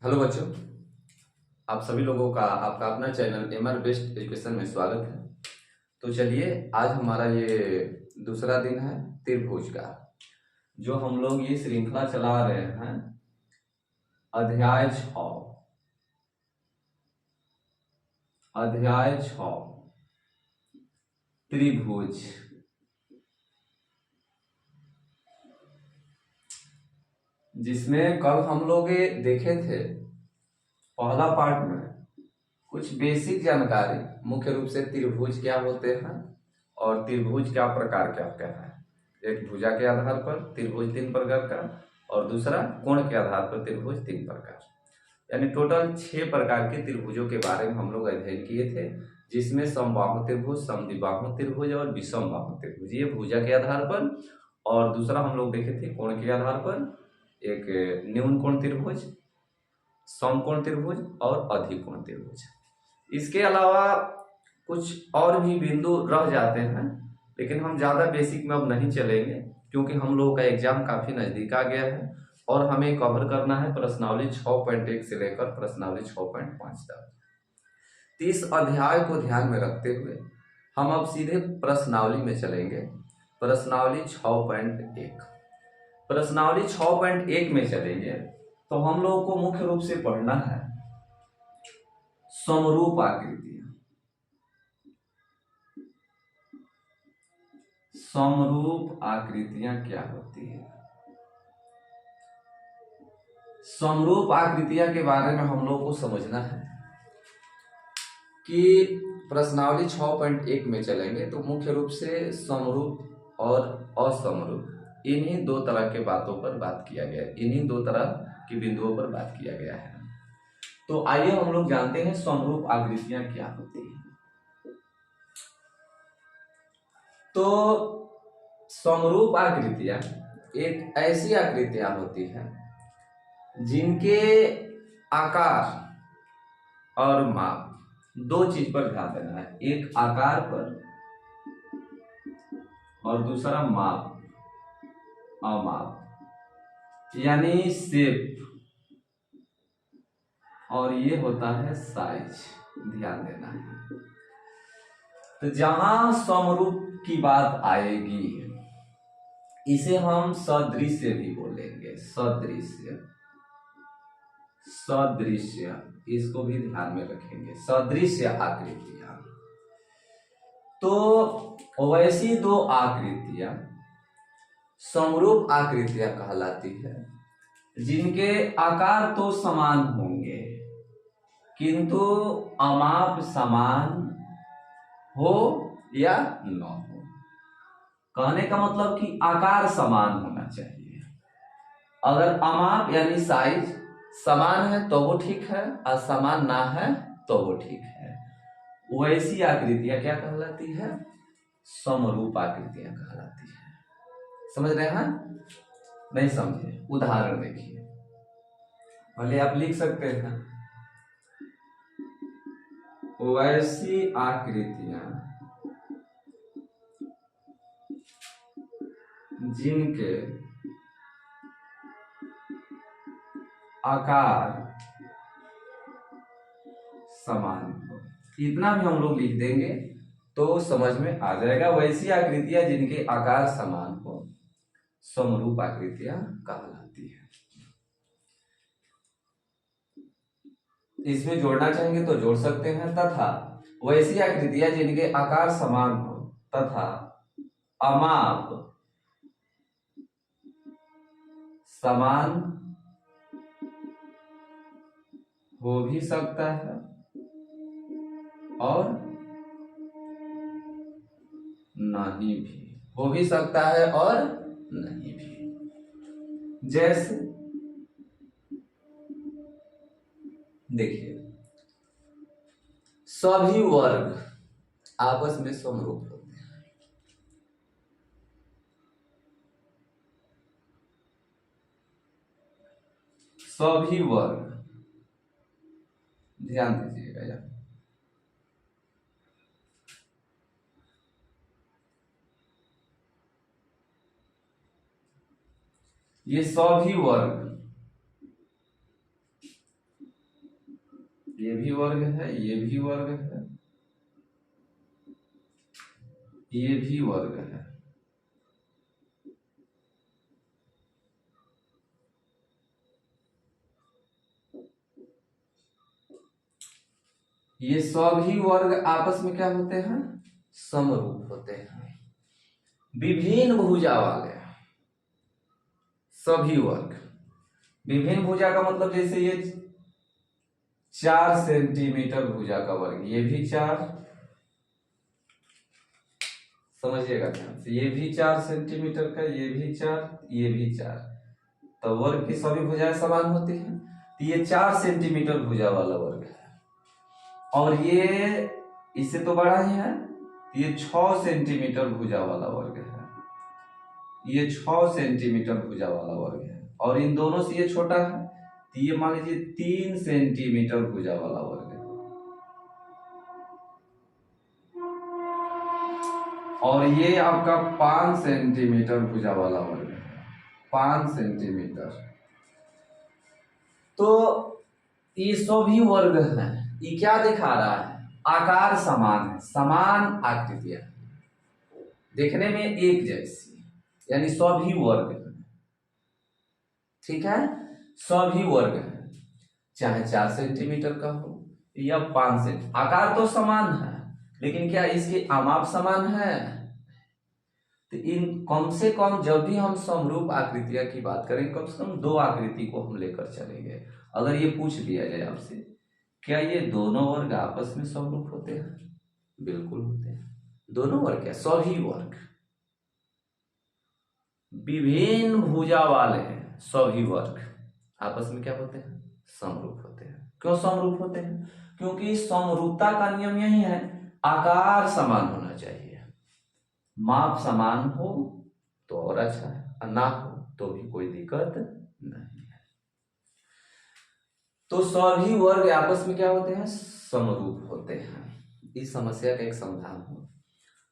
Hello बच्चों, आप सभी लोगों का आपका अपना चैनल एमआर बेस्ट एजुकेशन में स्वागत है। तो चलिए, आज हमारा ये दूसरा दिन है त्रिभुज का, जो हम लोग ये श्रृंखला चला रहे हैं। अध्याय 6 त्रिभुज, जिसमें कल हम लोग ये देखे थे पहला पार्ट में कुछ बेसिक जानकारी, मुख्य रूप से त्रिभुज क्या होते हैं और त्रिभुज क्या प्रकार क्या क्या है। एक भुजा के आधार पर त्रिभुज 3 प्रकार का और दूसरा कोण के आधार पर त्रिभुज 3 प्रकार, यानी टोटल 6 प्रकार के त्रिभुजों के बारे में हम लोग अध्ययन किए थे, जिसमें समबाहु त्रिभुज, समद्विबाहु त्रिभुज और विषमबाहु त्रिभुज, ये भुजा के आधार पर। और दूसरा हम लोग देखे थे कोण के आधार पर, एक न्यून कोण त्रिभुज, समकोण त्रिभुज और अधिकोण त्रिभुज। इसके अलावा कुछ और भी बिंदु रह जाते हैं, लेकिन हम ज़्यादा बेसिक में अब नहीं चलेंगे, क्योंकि हम लोगों का एग्जाम काफ़ी नज़दीक आ गया है और हमें कवर करना है प्रश्नावली 6.1 से लेकर प्रश्नावली 6.5 तक। तो इस अध्याय को ध्यान में रखते हुए हम अब सीधे प्रश्नावली में चलेंगे। प्रश्नावली 6.1 प्रश्नावली 6.1 में चलेंगे तो हम लोगों को मुख्य रूप से पढ़ना है समरूप आकृतियां। समरूप आकृतियां क्या होती है? समरूप आकृतियां के बारे में हम लोग को समझना है कि प्रश्नावली 6.1 में चलेंगे तो मुख्य रूप से समरूप और असमरूप, इन्हीं दो तरह के बातों पर बात किया गया है, इन्हीं दो तरह की बिंदुओं पर बात किया गया है। तो आइए हम लोग जानते हैं समरूप आकृतियां क्या होती है। तो समरूप आकृतियां एक ऐसी आकृतियां होती हैं जिनके आकार और माप, दो चीज पर ध्यान देना है, एक आकार पर और दूसरा माप, अमाप, यानी शेप, और ये होता है साइज, ध्यान देना है। तो जहां समरूप की बात आएगी इसे हम सदृश्य भी बोलेंगे, सदृश्य, सदृश्य, इसको भी ध्यान में रखेंगे, सदृश्य आकृतियां। तो वैसी दो आकृतियां समरूप आकृतियां कहलाती है जिनके आकार तो समान होंगे किंतु अमाप समान हो या न हो। कहने का मतलब कि आकार समान होना चाहिए। अगर अमाप यानी साइज समान है तो वो ठीक है, और समान ना है तो वो ठीक है। वैसी आकृतियां क्या कहलाती है? समरूप आकृतियां कहलाती है। समझ रहे हैं? नहीं समझे? उदाहरण देखिए, भले आप लिख सकते हैं, वैसी आकृतियां जिनके आकार समान हो, इतना भी हम लोग लिख देंगे तो समझ में आ जाएगा। वैसी आकृतियां जिनके आकार समान हो समरूप आकृतियां कहलाती है। इसमें जोड़ना चाहेंगे तो जोड़ सकते हैं, तथा वैसी आकृतियां जिनके आकार समान हो तथा अमाप समान हो भी सकता है और नहीं भी हो भी सकता है और नहीं भी। जैसे देखिए, सभी वर्ग आपस में समरूप होते हैं। सभी वर्ग, ध्यान दीजिएगा यार, ये सभी वर्ग ये भी वर्ग है, ये भी वर्ग है, ये भी वर्ग है। ये सभी वर्ग आपस में क्या होते हैं? समरूप होते हैं। विभिन्न भुजा वाले सभी वर्ग। विभिन्न भुजा का मतलब जैसे ये 4 सेंटीमीटर भुजा का वर्ग, ये भी 4, समझिएगा ध्यान से, ये भी 4 सेंटीमीटर का, ये भी 4, ये भी 4। तो वर्ग की सभी भुजाएं समान होती हैं। तो ये 4 सेंटीमीटर भुजा वाला वर्ग है, और ये इससे तो बड़ा ही है, ये 6 सेंटीमीटर भुजा वाला वर्ग है, ये 6 सेंटीमीटर भुजा वाला वर्ग है, और इन दोनों से ये छोटा है, तो ये मान लीजिए 3 सेंटीमीटर भुजा वाला वर्ग है, और ये आपका 5 सेंटीमीटर भुजा वाला वर्ग है, 5 सेंटीमीटर। तो ये सभी वर्ग हैं। ये क्या दिखा रहा है? आकार समान है, समान आकृतियां देखने में एक जैसी, यानी सभी वर्ग हैं। ठीक है, सभी वर्ग हैं, चाहे 4 सेंटीमीटर का हो या 5 सेंटीमीटर, आकार तो समान है, लेकिन क्या इसके आमाप समान है? तो इन कम से कम जब भी हम समरूप आकृतियां की बात करें, कम से कम 2 आकृति को हम लेकर चलेंगे। अगर ये पूछ लिया जाए आपसे, क्या ये दोनों वर्ग आपस में समरूप होते हैं? बिल्कुल होते हैं। दोनों वर्ग क्या, सभी वर्ग विभिन्न भुजा वाले हैं, सभी वर्ग आपस में क्या होते हैं? समरूप होते हैं। क्यों समरूप होते हैं? क्योंकि समरूपता का नियम यही है, आकार समान होना चाहिए, माप समान हो तो और अच्छा है, और ना हो तो भी कोई दिक्कत नहीं है। तो सभी वर्ग आपस में क्या होते हैं? समरूप होते हैं। इस समस्या का एक समाधान हो।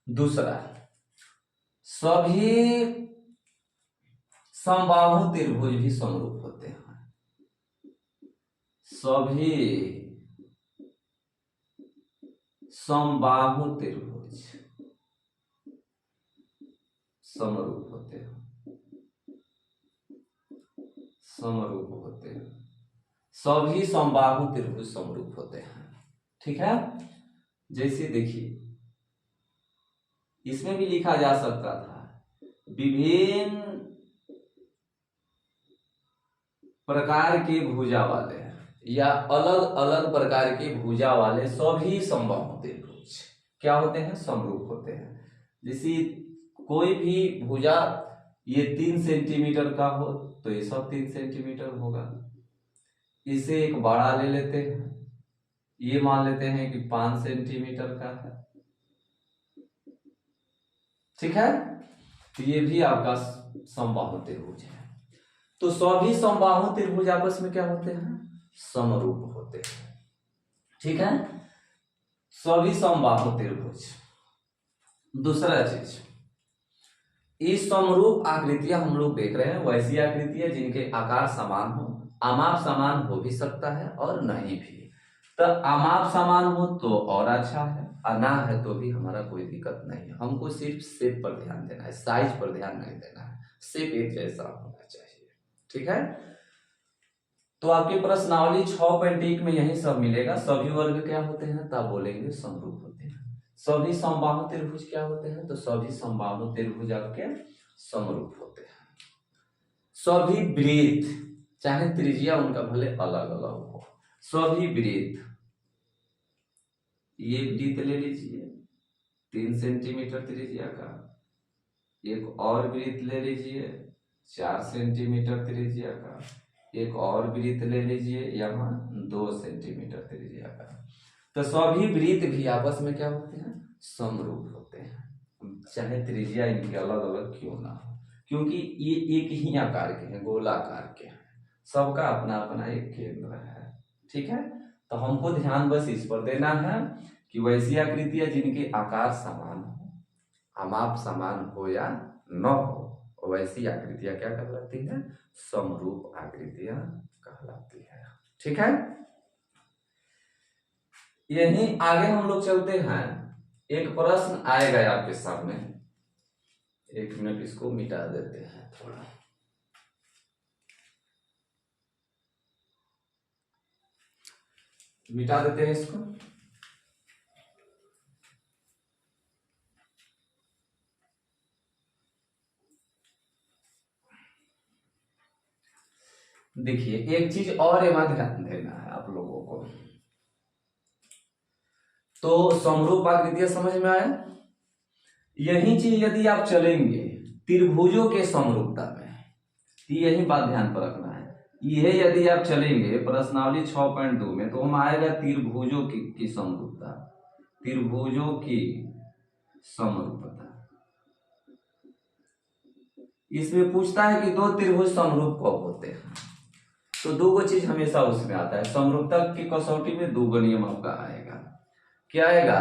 दूसरा, सभी समबाहु त्रिभुज भी समरूप होते हैं। सभी समबाहु त्रिभुज समरूप होते हैं, समरूप होते हैं। सभी समबाहु त्रिभुज समरूप होते हैं। ठीक है, जैसे देखिए इसमें भी लिखा जा सकता था, विभिन्न प्रकार के भुजा वाले या अलग अलग प्रकार के भुजा वाले सभी समबाहु त्रिभुज क्या होते हैं? समरूप होते हैं। जैसे कोई भी भुजा ये 3 सेंटीमीटर का हो तो ये सब 3 सेंटीमीटर होगा। इसे एक बड़ा ले लेते हैं, ये मान लेते हैं कि 5 सेंटीमीटर का है। ठीक है, तो ये भी आपका समबाहु त्रिभुज है। तो सभी समबाहु त्रिभुज आपस में क्या होते हैं? समरूप होते हैं। ठीक है, सभी समबाहु त्रिभुज। दूसरा चीज, इस समरूप आकृतियां हम लोग देख रहे हैं, वैसी आकृतियां जिनके आकार समान हो, आमाप समान हो भी सकता है और नहीं भी। तो आमाप समान हो तो और अच्छा है, और ना है तो भी हमारा कोई दिक्कत नहीं है। हमको सिर्फ शेप पर ध्यान देना है, साइज पर ध्यान नहीं देना है, शेप एक जैसा होना चाहिए। ठीक है, तो आपकी प्रश्नावली 6.1 में यही सब मिलेगा। सभी वर्ग क्या होते हैं? तब बोलेंगे समरूप होते हैं। सभी समबाहु त्रिभुज क्या होते हैं? तो सभी समबाहु त्रिभुज आपके समरूप होते हैं। सभी वृत्त, चाहे त्रिज्या उनका भले अलग अलग हो, सभी वृत्त, ये वृत्त ले लीजिए 3 सेंटीमीटर त्रिज्या का, एक और वृत्त ले लीजिए 4 सेंटीमीटर त्रिज्या का, एक और वृत्त ले लीजिए यहाँ 2 सेंटीमीटर त्रिज्या का। तो सभी वृत्त भी आपस में क्या होते हैं? समरूप होते हैं, चाहे त्रिज्या इनकी अलग अलग क्यों ना हो, क्योंकि ये एक ही आकार के हैं, गोलाकार के हैं, सबका अपना अपना एक केंद्र है। ठीक है, तो हमको ध्यान बस इस पर देना है कि वैसी आकृतियां जिनके आकार समान हो, आमाप समान हो या न हो, वैसी आकृतियां क्या कहलाती है? समरूप आकृतियां कहलाती है। ठीक है, यहीं आगे हम लोग चलते हैं। एक प्रश्न आएगा आपके सामने, 1 मिनट इसको मिटा देते हैं थोड़ा। मिटा देते हैं इसको। देखिए एक चीज और यहाँ ध्यान देना है आप लोगों को। तो समरूप आकृतियां समझ में आया। यही चीज यदि आप चलेंगे त्रिभुजों के समरूपता में, यही बात ध्यान पर रखना है। यह यदि आप चलेंगे प्रश्नावली 6.2 में, तो हम आएगा त्रिभुजों की समरूपता, त्रिभुजों की समरूपता। इसमें पूछता है कि दो त्रिभुज समरूप कब होते हैं, तो दो गो चीज हमेशा उसमें आता है। समरूपता की कसौटी में दो गो नियम आपका आएगा। क्या आएगा?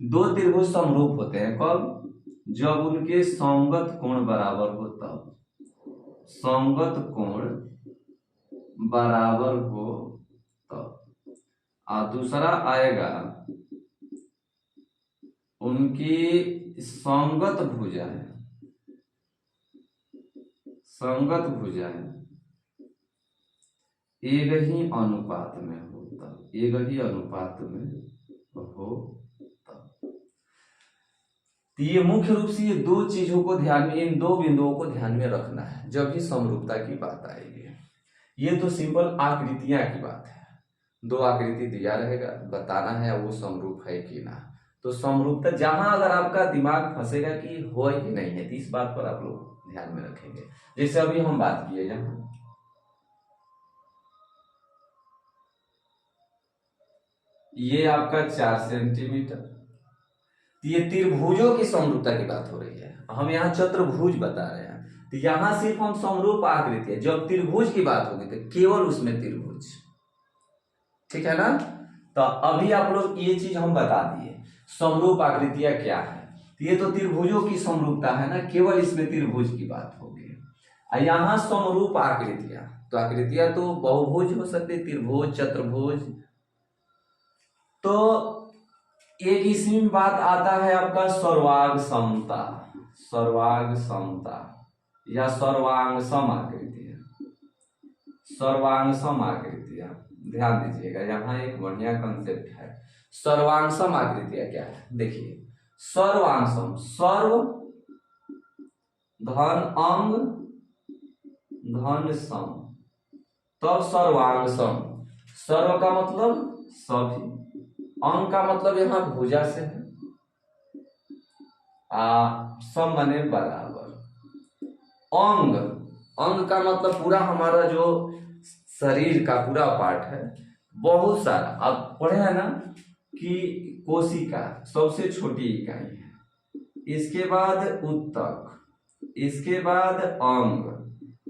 दो त्रिभुज समरूप होते हैं कब? जब उनके संगत कोण बराबर हो तब। संगत कोण बराबर हो तब। और दूसरा आएगा उनकी संगत भुजाएं, संगत भुजाएं एक ही अनुपात में हो तब, एक ही अनुपात में हो तब। तो ये मुख्य रूप से ये दो चीजों को ध्यान में, इन दो बिंदुओं को ध्यान में रखना है जब भी समरूपता की बात आएगी। ये तो सिंपल आकृतियां की बात है। दो आकृति दिया रहेगा, बताना है वो समरूप है कि ना। तो समरूपता जहां अगर आपका दिमाग फंसेगा कि हो कि नहीं है, तो इस बात पर आप लोग ध्यान में रखेंगे। जैसे अभी हम बात किए यहाँ, ये आपका 4 सेंटीमीटर, ये त्रिभुजों की समरूपता की बात हो रही है। हम यहाँ चतुर्भुज बता रहे हैं, तो यहाँ सिर्फ हम समरूप आकृति है। जब त्रिभुज की बात होगी तो केवल उसमें त्रिभुज, ठीक है ना। तो अभी आप लोग ये चीज हम बता दिए समरूप आकृतियां क्या है। तो ये तो त्रिभुजों की समरूपता है ना, केवल इसमें त्रिभुज की बात होगी। यहाँ समरूप आकृतियां, तो आकृतियां तो बहुभुज हो सकती, त्रिभुज, चतुर्भुज। तो एक इसमें बात आता है आपका सर्वांग समता, सर्वांग समता या सर्वांग सम आकृतियां, सर्वांग सम आकृतियां। ध्यान दीजिएगा, यहाँ एक बढ़िया कंसेप्ट है। सर्वांग सम आकृतियां क्या है? देखिए सर्वांग सम, सर्व धन अंग धन सम, तब सर्वांग सम। सर्व का मतलब सभी, अंग का मतलब यहाँ भुजा से है, सम माने बराबर। अंग, अंग का मतलब पूरा हमारा जो शरीर का पूरा पार्ट है, बहुत सारा। आप पढ़े हैं ना कि कोशिका सबसे छोटी इकाई है, इसके बाद उत्तक, इसके बाद अंग,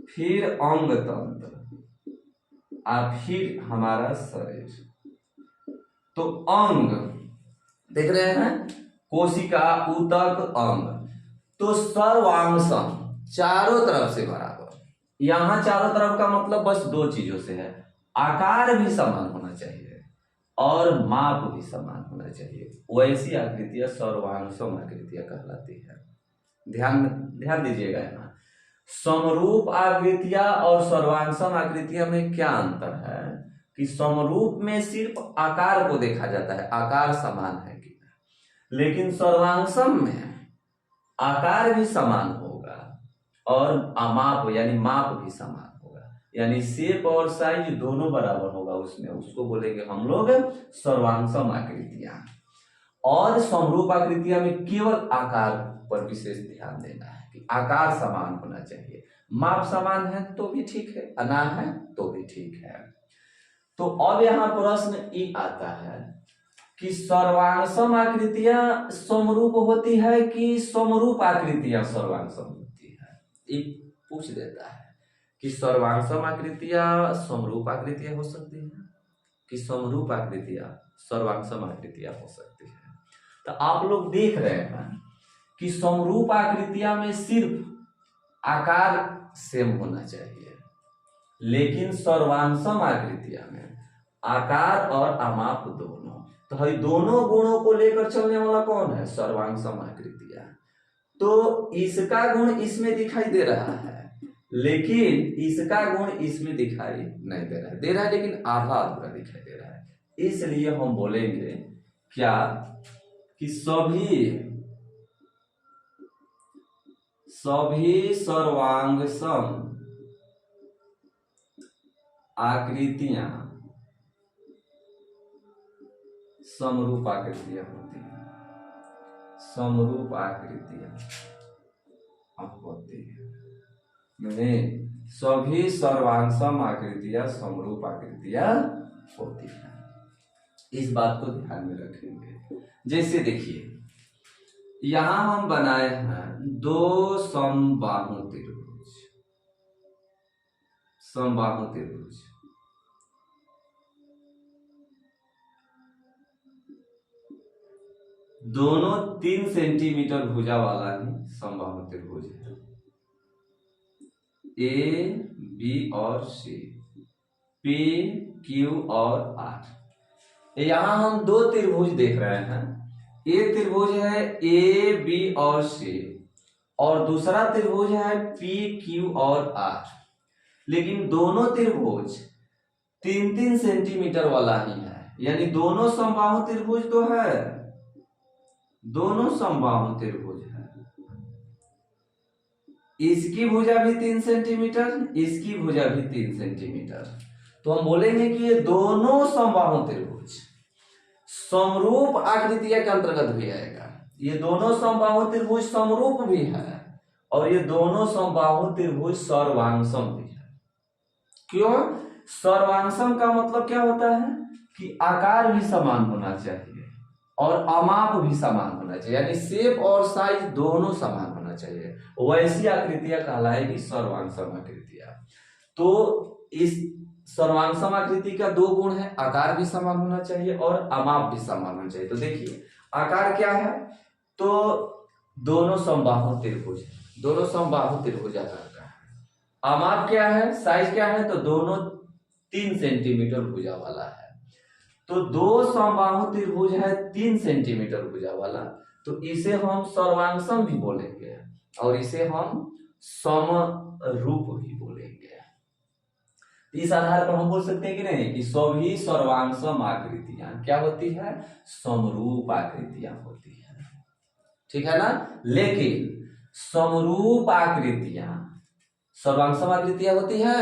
फिर अंग तंत्र, और फिर हमारा शरीर। तो अंग देख रहे हैं, कोशिका, ऊतक, अंग। तो सर्वांग सम, चारों तरफ से बराबर। यहां चारों तरफ का मतलब बस दो चीजों से है, आकार भी समान होना चाहिए और माप भी समान होना चाहिए। वैसी आकृतियां सर्वांग सम आकृतियां कहलाती है। ध्यान दीजिएगा, यहाँ समरूप आकृतियां और सर्वांग आकृतियां में क्या अंतर है कि समरूप में सिर्फ आकार को देखा जाता है, आकार समान है कि नहीं, लेकिन सर्वांग में आकार भी समान होगा और माप यानी माप भी समान होगा, यानी शेप और साइज दोनों बराबर होगा उसमें। उसको बोलेंगे हम लोग सर्वांग आकृतियां। और समरूप आकृतियां में केवल आकार पर विशेष ध्यान देना है कि आकार समान होना चाहिए, माप समान है तो भी ठीक है, ना है तो भी ठीक है। तो अब यहाँ प्रश्न ये आता है कि सर्वांग आकृतियां समरूप होती है कि समरूप आकृतियां सर्वांग होती है। ये पूछ देता है कि सर्वांग आकृतियां समरूप आकृतियां हो सकती है कि समरूप आकृतियां सर्वांग आकृतियां हो सकती है। तो आप लोग देख रहे हैं कि समरूप आकृतियां में सिर्फ आकार सेम होना चाहिए, लेकिन सर्वांग आकृतियां में आकार और अमाप दोनों। तो ये दोनों गुणों को लेकर चलने वाला कौन है? सर्वांग समाकृतियां। तो इसका गुण इसमें दिखाई दे रहा है, लेकिन इसका गुण इसमें दिखाई नहीं दे रहा है, लेकिन आधा अधूरा दिखाई दे रहा है। इसलिए हम बोलेंगे क्या कि सभी सर्वांग सम आकृतियां समरूप आकृतियां होती हैं, समरूप आकृतियां होती है। सभी सर्वांगसम आकृतियां समरूप आकृतियां होती है। इस बात को ध्यान में रखेंगे। जैसे देखिए यहां हम बनाए हैं दो समबाहु त्रिभुज, समबाहु त्रिभुज। दोनों 3 सेंटीमीटर भुजा वाला ही समबाहु त्रिभुज है, ए बी और सी, पी क्यू और आर। यहां हम दो त्रिभुज देख रहे हैं। एक त्रिभुज है ए बी और सी और दूसरा त्रिभुज है पी क्यू और आर। लेकिन दोनों त्रिभुज 3-3 सेंटीमीटर वाला ही है, यानी दोनों समबाहु त्रिभुज तो है, दोनों समबाहु त्रिभुज है। इसकी भुजा भी 3 सेंटीमीटर, इसकी भुजा भी 3 सेंटीमीटर। तो हम बोलेंगे कि ये दोनों समबाहु त्रिभुज समरूप आकृतियां के अंतर्गत भी आएगा। ये दोनों समबाहु त्रिभुज समरूप भी है और ये दोनों समबाहु त्रिभुज सर्वांगसम भी है। क्यों? सर्वांगसम का मतलब क्या होता है कि आकार भी समान होना चाहिए और अमाप भी समान होना चाहिए, यानी शेप और साइज दोनों समान होना चाहिए। वैसी आकृतियां कहलाएगी सर्वांगसम आकृतियां। तो इस सर्वांगसम आकृति का दो गुण है, आकार भी समान होना चाहिए और अमाप भी समान होना चाहिए। तो देखिए आकार क्या है, तो दोनों समबाहु त्रिभुज, दोनों समबाहु त्रिभुज आकार का है। अमाप क्या है, साइज क्या है, तो दोनों 3 सेंटीमीटर भुजा वाला है। तो दो समबाहु त्रिभुज है 3 सेंटीमीटर भुजा वाला, तो इसे हम सर्वांगसम भी बोलेंगे और इसे हम समरूप भी बोलेंगे। इस आधार पर हम बोल सकते हैं कि नहीं कि सभी सर्वांगसम आकृतियां क्या होती है, समरूप आकृतियां होती है, ठीक है ना। लेकिन समरूप आकृतियां सर्वांगसम आकृतियां होती है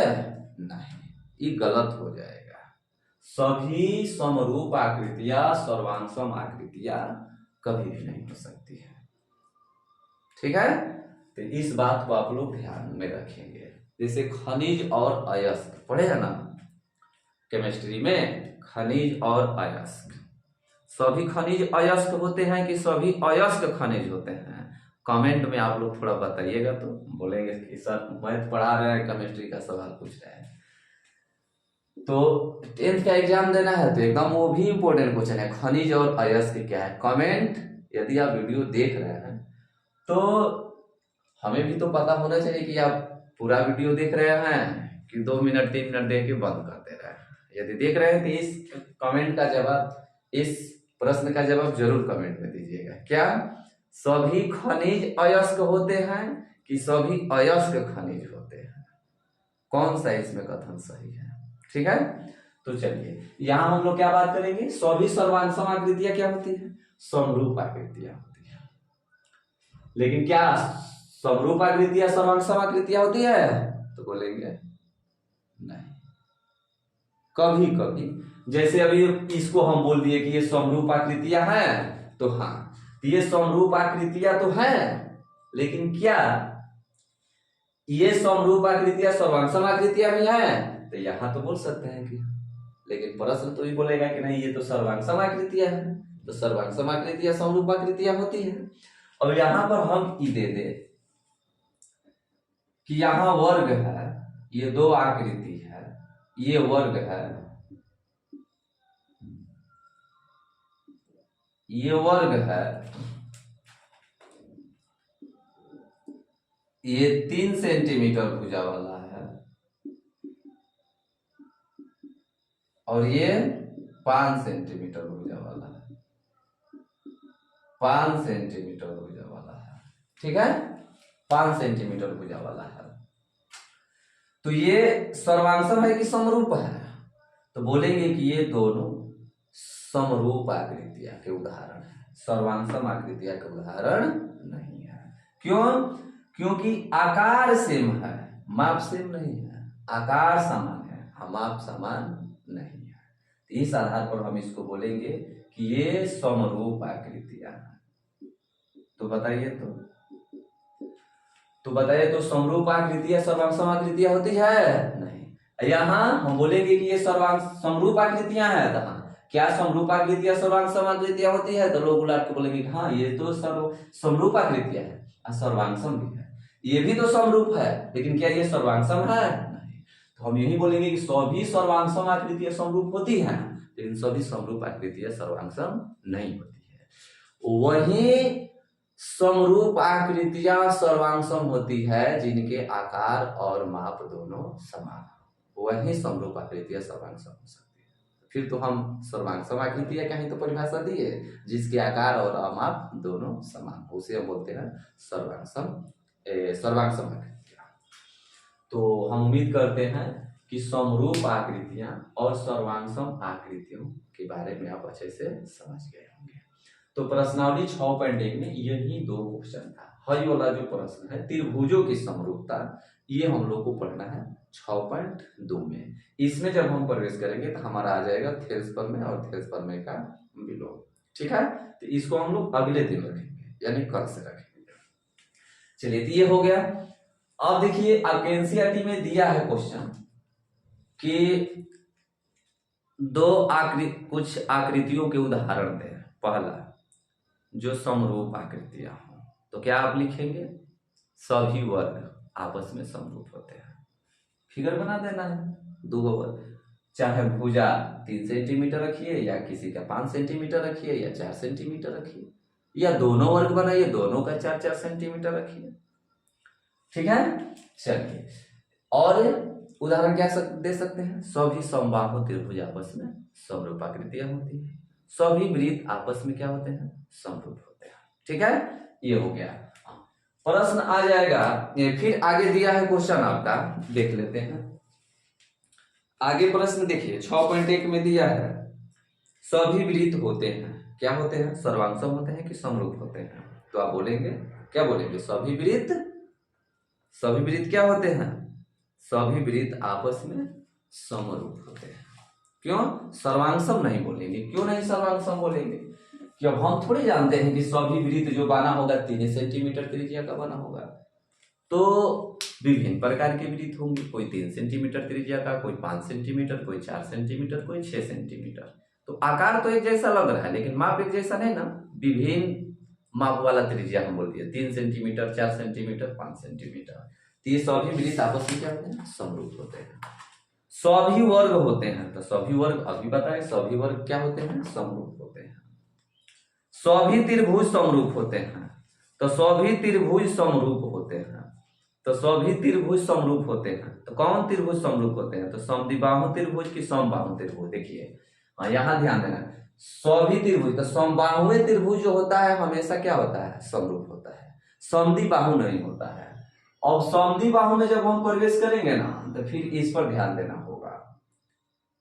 नहीं, ये गलत हो जाएगा। सभी समरूप आकृतियां सर्वांगसम आकृतियां कभी भी नहीं हो सकती है, ठीक है। तो इस बात को आप लोग ध्यान में रखेंगे। जैसे खनिज और अयस्क पढ़े है ना केमिस्ट्री में, खनिज और अयस्क, सभी खनिज अयस्क होते हैं कि सभी अयस्क खनिज होते हैं? कमेंट में आप लोग थोड़ा बताइएगा, तो बोलेंगे कि सर मैथ पढ़ा रहे हैं, केमिस्ट्री का सवाल पूछ रहे हैं। तो 10th का एग्जाम देना है तो एकदम वो भी इंपॉर्टेंट क्वेश्चन है, खनिज और अयस्क क्या है। कमेंट यदि आप वीडियो देख रहे हैं तो हमें भी तो पता होना चाहिए कि आप पूरा वीडियो देख रहे हैं कि 2 मिनट 3 मिनट देख के बंद कर दे रहे हैं। यदि देख रहे हैं तो इस कमेंट का जवाब, इस प्रश्न का जवाब जरूर कमेंट में दीजिएगा। क्या सभी खनिज अयस्क होते हैं कि सभी अयस्क खनिज होते हैं? कौन सा इसमें कथन सही है, ठीक है। तो चलिए यहां हम लोग क्या बात करेंगे, सभी सर्वांगसम आकृतियां क्या होती है, समरूप आकृतियां होती है। लेकिन क्या समरूप आकृतियां सर्वांगसम आकृतियां होती है? तो बोलेंगे नहीं, कभी कभी। जैसे अभी इसको हम बोल दिए कि ये समरूप आकृतियां हैं, तो हाँ ये समरूप आकृतियां तो हैं, लेकिन क्या ये समरूप आकृतियां सर्वांगसम आकृतियां भी हैं? तो यहां तो बोल सकते हैं कि, लेकिन प्रश्न तो भी बोलेगा कि नहीं ये तो सर्वांगसम आकृतियां हैं, तो सर्वांगसम आकृतियां समरूप आकृतियां होती है। और यहां पर हम ई दे दे कि यहां वर्ग है, ये दो आकृति है, ये वर्ग है, ये वर्ग है, ये 3 सेंटीमीटर भुजा वाला है और ये 5 सेंटीमीटर भुजा वाला है। 5 सेंटीमीटर भुजा वाला है। ठीक है, 5 सेंटीमीटर भुजा वाला है। तो ये सर्वांशम है कि समरूप है? तो बोलेंगे कि ये दोनों समरूप आकृतियां के उदाहरण है, सर्वांशम आकृतियां के उदाहरण नहीं है। क्यों? क्योंकि आकार सेम है, माप सेम नहीं है। आकार समान है, माप समान नहीं है। इस आधार पर हम इसको बोलेंगे कि ये समरूप आकृतियां हैं। तो बताइए तो समरूप आकृतियां सर्वांशम आकृतियां होती है? नहीं। यहाँ हम बोलेंगे कि ये समरूप आकृतियां हैं, तो क्या समरूप आकृतियां सर्वांशम आकृतियां होती है? तो लोग उलट के बोलेंगे हाँ ये तो समरूप आकृतियां है और सर्वांशम भी है। ये भी तो समरूप है, लेकिन क्या ये सर्वांशम है? नहीं। तो हम यही बोलेंगे कि सभी सर्वांशम आकृतियां समरूप होती हैं, लेकिन सभी समरूप आकृतियां सर्वांशम नहीं होती है। वही समरूप आकृतियां सर्वांशम होती है जिनके आकार और माप दोनों समान हो, वही समरूप आकृतियां सर्वांशम हो सकती है। फिर तो हम सर्वांशम आकृतियां कहीं तो परिभाषा दी है जिसके आकार और माप दोनों समान हो, उसे हम बोलते हैं सर्वांशम आकृतियां। तो हम उम्मीद करते हैं कि समरूप आकृतियां और सर्वांशम आकृतियों के बारे में आप अच्छे से समझ गए होंगे। तो प्रश्नावली 6.1 में यही 2 क्वेश्चन था। हई वाला जो प्रश्न है त्रिभुजों की समरूपता, ये हम लोग को पढ़ना है 6.2 में। इसमें जब हम प्रवेश करेंगे तो हमारा आ जाएगा थेल्स प्रमेय और थेल्स प्रमेय का विलोम। ठीक है, तो इसको हम लोग अगले दिन रखेंगे, यानी कल से रखेंगे। चलिए, तो ये हो गया। अब देखिए, आपके एनसीईआरटी में दिया है क्वेश्चन कि कुछ आकृतियों के उदाहरण दें। पहला, जो समरूप आकृतियां हो, तो क्या आप लिखेंगे? सभी वर्ग आपस में समरूप होते हैं। फिगर बना देना है, 2 वर्ग, चाहे भुजा 3 सेंटीमीटर रखिए या किसी का 5 सेंटीमीटर रखिए या 4 सेंटीमीटर रखिए, या दोनों वर्ग बनाइए, दोनों का 4-4 सेंटीमीटर रखिए। ठीक है, चलिए। और उदाहरण क्या दे सकते हैं? सभी समबाहु त्रिभुज आपस में समरूप आकृतियां होती है। सभी वृत्त आपस में क्या होते हैं? समरूप होते हैं। ठीक है, ये हो गया। प्रश्न आ जाएगा, फिर आगे दिया है क्वेश्चन आपका, देख लेते हैं। आगे प्रश्न देखिए, 6.1 में दिया है सभी वृत्त होते हैं, क्या होते हैं? सर्वांशम होते हैं कि समरूप होते हैं? तो आप बोलेंगे, क्या बोलेंगे? सभी वृत्त क्या होते हैं? सभी वृत्त आपस में समरूप होते हैं। क्यों सर्वांशम नहीं बोलेंगे? क्यों नहीं सर्वांशम बोलेंगे? कि अब हम थोड़ी जानते हैं कि सभी वृत्त जो बना होगा 3 सेंटीमीटर त्रिज्या का बना होगा। तो विभिन्न प्रकार के वृत्त होंगे, कोई 3 सेंटीमीटर त्रिज्या का, कोई 5 सेंटीमीटर, कोई 4 सेंटीमीटर, कोई 6 सेंटीमीटर। तो आकार तो एक जैसा लग रहा है, लेकिन माप एक जैसा नहीं ना। विभिन्न माप वाला त्रिज्या हम बोल दिया, 3 सेंटीमीटर, 4 सेंटीमीटर, 5 सेंटीमीटर। तो ये सभी वृत्त आपस में क्या होते हैं? समरूप होते हैं। सभी वर्ग होते हैं, तो सभी वर्ग अभी बताए, सभी वर्ग क्या होते हैं? समरूप होते हैं। सभी त्रिभुज समरूप होते हैं, तो सभी त्रिभुज समरूप होते हैं। तो सभी त्रिभुज समरूप होते हैं, तो कौन त्रिभुज समरूप होते हैं? तो समद्विबाहु त्रिभुज की समबाहु त्रिभुज। देखिए यहाँ ध्यान देना, सभी त्रिभुज, तो समबाहु त्रिभुज जो होता है हमेशा क्या होता है? समरूप होता है, समद्विबाहु नहीं होता है। अब समद्विबाहु में जब हम प्रवेश करेंगे ना, तो फिर इस पर ध्यान देना होगा।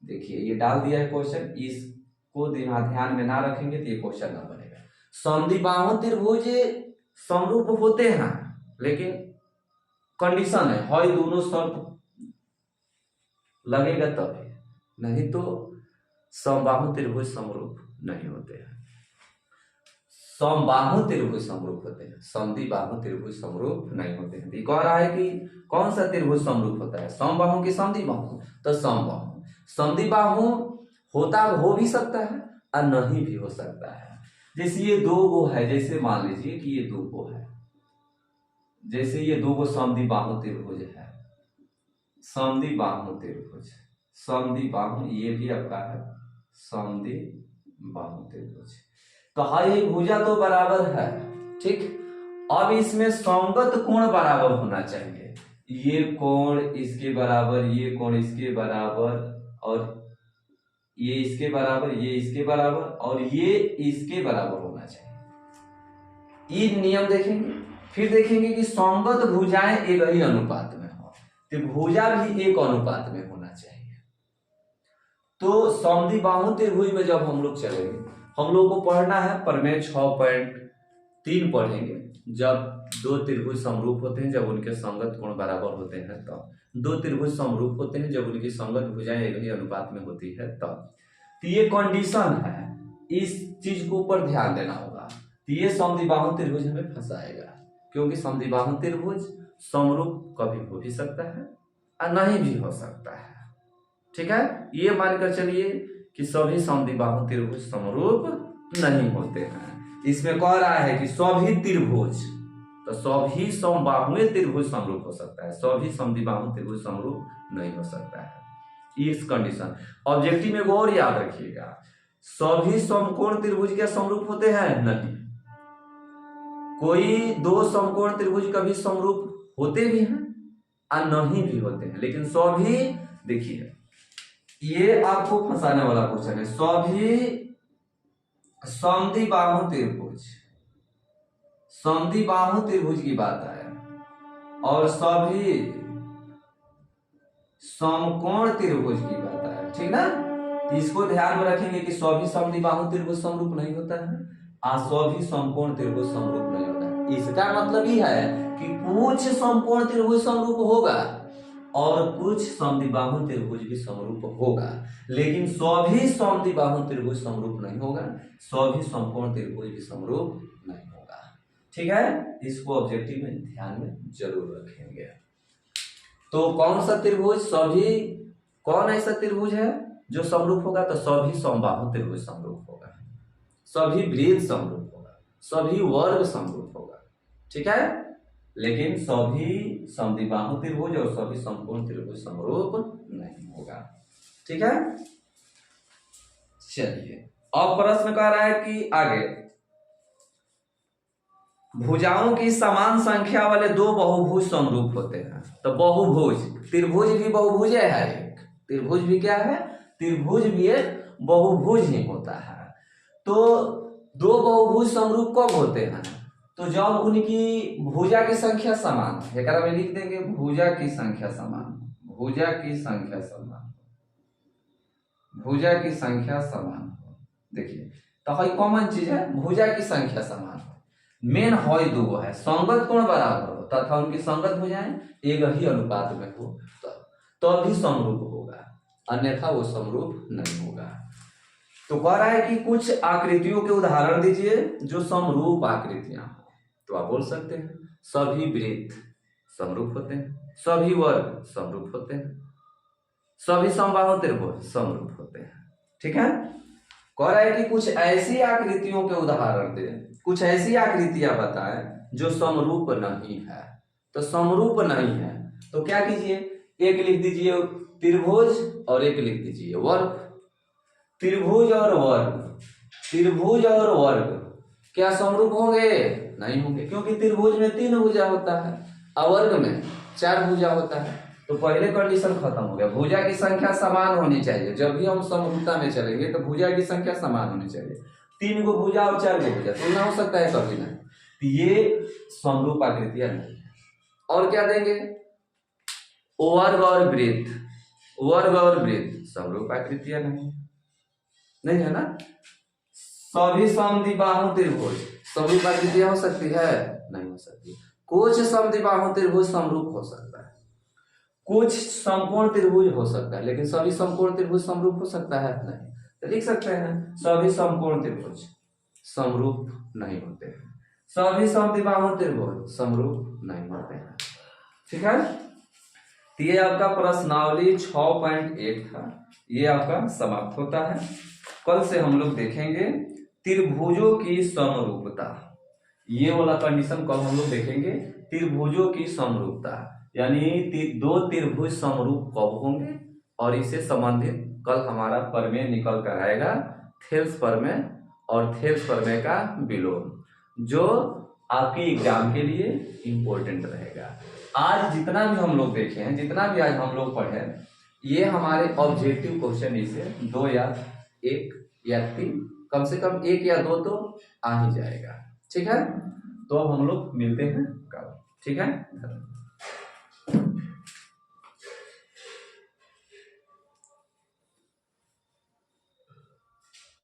देखिए ये डाल दिया है क्वेश्चन, इसको ध्यान में ना रखेंगे तो ये क्वेश्चन ना बनेगा। समद्विबाहु त्रिभुज समरूप होते हैं, लेकिन कंडीशन है, हई दोनों शर्त लगेगा तभी, नहीं तो समबाहु त्रिभुज समरूप नहीं होते हैं। समबाहु त्रिभुज समरूप होते हैं, समद्विबाहु त्रिभुज समरूप नहीं होते हैं। ये कह रहा है कि कौन सा त्रिभुज समरूप होता है? समबाहु की समद्विबाहु? तो समबाहु। समद्विबाहु होता हो भी सकता है और नहीं भी हो सकता है। जैसे ये 2 गो है, जैसे मान लीजिए कि ये 2 गो है, जैसे ये 2 गो समद्विबाहु त्रिभुज है, समद्विबाहु त्रिभुज, समद्विबाहु, ये भी आपका है समद्विबाहु त्रिभुज। तो हाई भुजा तो बराबर है, ठीक। अब इसमें संगत कोण बराबर होना चाहिए, ये कोण इसके बराबर, ये कोण इसके बराबर, और ये इसके बराबर, ये इसके बराबर, और ये इसके बराबर होना चाहिए। ये नियम देखेंगे। फिर देखेंगे कि संगत भुजाएं एक ही अनुपात में हो, तो भुजा भी एक अनुपात में होना चाहिए। तो समद्विबाहु त्रिभुज में जब हम लोग चलेंगे, हम लोग को पढ़ना है प्रमेय 6.3 पढ़ेंगे। जब दो त्रिभुज समरूप होते हैं, जब उनके संगत कोण बराबर होते हैं तब। दो त्रिभुज समरूप होते हैं जब उनकी संगत भुजाएं एक ही अनुपात में होती है तब। तो ये कंडीशन है, इस चीज को ऊपर ध्यान देना होगा। तो ये समद्विबाहु त्रिभुज हमें फंसाएगा, क्योंकि समद्विबाहु त्रिभुज समरूप कभी हो भी सकता है और नहीं भी हो सकता है। ठीक है, ये मानकर चलिए कि सभी समद्विबाहु त्रिभुज समरूप नहीं होते हैं। इसमें कह रहा है कि सभी त्रिभुज, तो सभी समबाहुए त्रिभुज समरूप हो सकता है, सभी समद्विबाहु त्रिभुज समरूप नहीं हो सकता है। इस कंडीशन ऑब्जेक्टिव में और याद रखिएगा, सभी समकोण त्रिभुज क्या समरूप होते हैं? नहीं। कोई दो समकोण त्रिभुज कभी समरूप होते भी हैं और नहीं भी होते हैं, लेकिन सभी, देखिए ये आपको फंसाने वाला क्वेश्चन है, सभी समद्विबाहु त्रिभुज, समद्विबाहु त्रिभुज की बात है और सभी समकोण त्रिभुज की बात है, ठीक ना। इसको ध्यान में रखेंगे कि सभी समद्विबाहु त्रिभुज समरूप नहीं होता है और सभी समकोण त्रिभुज समरूप नहीं होता है। इसका मतलब ये है कि कुछ समकोण त्रिभुज समरूप होगा और कुछ समद्विबाहु त्रिभुज भी समरूप होगा, लेकिन सभी समद्विबाहु त्रिभुज समरूप नहीं होगा, सभी समकोण त्रिभुज भी समरूप नहीं होगा। ठीक है, इसको ऑब्जेक्टिव में ध्यान में जरूर रखेंगे। तो कौन सा त्रिभुज, सभी, कौन ऐसा त्रिभुज है जो समरूप होगा? तो सभी समबाहु त्रिभुज समरूप होगा, सभी वृत्त समरूप होगा, सभी वर्ग समरूप होगा। ठीक है, लेकिन सभी समद्विबाहु त्रिभुज और सभी समकोण त्रिभुज समरूप नहीं होगा। ठीक है, चलिए अब प्रश्न कह रहा है कि आगे भुजाओं की समान संख्या वाले दो बहुभुज समरूप होते हैं। तो बहुभुज, त्रिभुज भी बहुभुज है, एक त्रिभुज भी क्या है? त्रिभुज भी एक बहुभुज ही होता है। तो दो बहुभुज समरूप कब होते हैं? तो जब उनकी भुजा की संख्या समान, एक में लिख देंगे भुजा की संख्या समान, भुजा की संख्या समान, भुजा की संख्या समान हो। देखिए तो है कॉमन चीज है, भुजा की संख्या समान हो, मेन है दो है, संगत कोण बराबर हो तथा उनकी संगत भुजाएं एक ही अनुपात में हो तो भी समरूप होगा, अन्यथा वो समरूप नहीं होगा। तो कह रहा है कि कुछ आकृतियों के उदाहरण दीजिए जो समरूप आकृतियां हो। तो आप बोल सकते हैं सभी वृत्त समरूप होते हैं, सभी वर्ग समरूप होते हैं, सभी समबाहु त्रिभुज समरूप होते हैं। ठीक है, कह रहा है कि कुछ ऐसी आकृतियों के उदाहरण दे, कुछ ऐसी आकृतियां बताएं जो समरूप नहीं है। तो समरूप नहीं है तो क्या कीजिए, एक लिख दीजिए त्रिभुज और एक लिख दीजिए वर्ग। त्रिभुज और वर्ग, त्रिभुज और वर्ग क्या समरूप होंगे? नहीं होंगे, क्योंकि त्रिभुज में 3 भुजा होता है और वर्ग में 4 भुजा होता है। तो पहले कंडीशन खत्म हो गया, भुजा की संख्या समान होनी चाहिए। जब भी हम समरूपता में चलेंगे तो भुजा की संख्या समान होनी चाहिए। 3 गो भुजा और 4 गो भुजा तुलना हो सकता है कभी नहीं, तो ये समरूप आकृतियां नहीं है। और क्या देंगे? वर्ग और वृत्त, वर्ग और वृत्त समरूप आकृतियां नहीं है ना। सभी समद्विबाहु त्रिभुज समरूप आकृतियां हो सकती है? नहीं हो सकती। कुछ समद्विबाहु त्रिभुज समरूप हो सकता है, कुछ समकोण त्रिभुज हो सकता है, लेकिन सभी समकोण त्रिभुज समरूप हो सकता है? नहीं। तो लिख सकते हैं सभी समकोण त्रिभुज समरूप नहीं होते हैं, सभी समद्विबाहु त्रिभुज समरूप नहीं होते हैं। ठीक है, तो ये आपका प्रश्नावली 6.1 था, ये आपका समाप्त होता है। कल से हम लोग देखेंगे त्रिभुजों की समरूपता, ये वाला कंडीशन कल हम लोग देखेंगे। त्रिभुजों की समरूपता यानी दो त्रिभुज समरूप कब होंगे, और इससे संबंधित कल हमारा प्रमेय निकल कर आएगा, थेल्स प्रमेय और थेल्स प्रमेय का विलोम, जो आपके एग्जाम के लिए इंपॉर्टेंट रहेगा। आज जितना भी हम लोग देखे हैं, जितना भी आज हम लोग पढ़े, ये हमारे ऑब्जेक्टिव क्वेश्चन इसे 2 या 1 या 3, कम से कम 1 या 2 तो आ ही जाएगा। ठीक है, तो अब हम लोग मिलते हैं कल, ठीक है।